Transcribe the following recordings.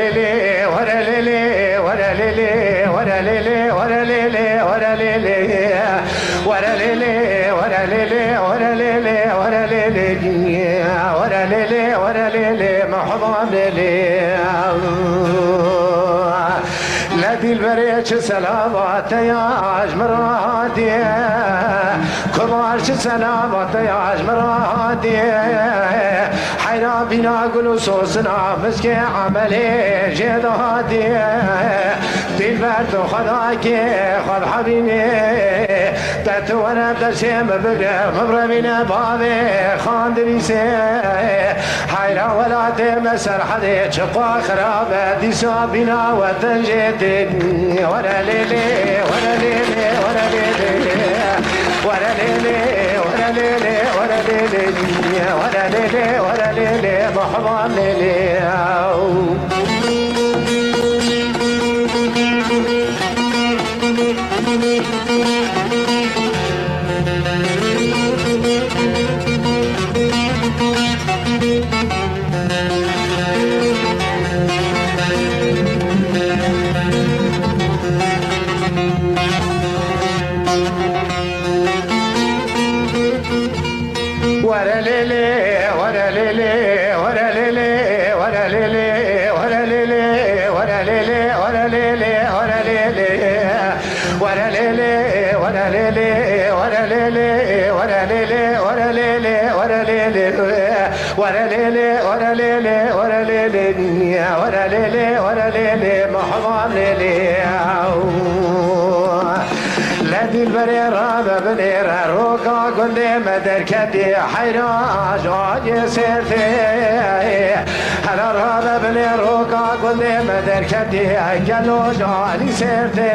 ليلي ورا ليلي ورا ليلي ورا ليلي ورا ليلي ورا ليلي ورا ليلي ورا ليلي ورا ليلي ورا ليلي ورا ليلي ورا ليلي محضن ليلي لدي البريج سلامات يا عجمراتي كبارش سلامات يا عجمراتي حينا بنا قلو سوسنا مسكي عملي جدادي بالبرد خداكي خد حبيبي تتوانا تشيم مبرا بنا بابي خاندريسي حينا ولا تمسر حدي شقا خرابة دي سابنا وتنجد ورا ليلي ورا ليلي ورا ليلي ورا ليلي ورا ليلي ورا ليلي ورا ليلي ورا ليلي محضن ليلي ورا ليلي ورا ليلي ورا ليلي ورا ليلي ورا ليلي ورا ليلي ورا ليلي ورا ليلي ورا ليلي ورا ليلي ورا ليلي ورا ليلي ورا ليلي ورا ليلي ورا ليلي ورا ليلي ورا ليلي ورا ليلي ورا ليلي محضن ليلي لدي البريرة ببنيرة روكا قلي مدركتي حيراج عاجي سيرتي هلا رابا بني روكا قلي مدركتي قلو جاني سيرتي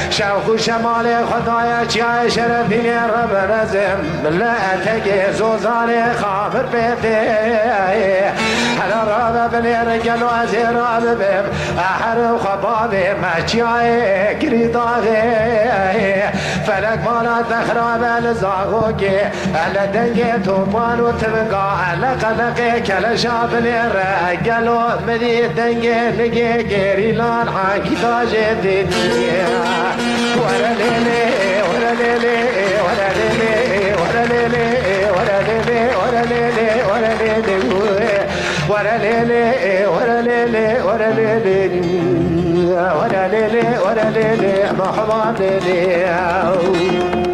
شوخ شمالي خدايا جاي شرفيني رب نزم بلا اتقي زوزاني خافر بيتي هلا رابا بني قلو ازيرا ببم احر خبابي ما جاي قريضاغي فلك مالا تخراب الزاغوكي ألا دنجي توبان وتبقى ألا قلقي كلا شاب ليرا قالوا مدي دنجي لقي قيري لان حاكي تاجي ورا ليلي ورا ليلي ورا ليلي ورا ليلي ورا ليلي ورا ليلي ورا ليلي ورا ليلي ورا ليلي ورا ليلي ورا ليلي ورا ليلي محضن ليلي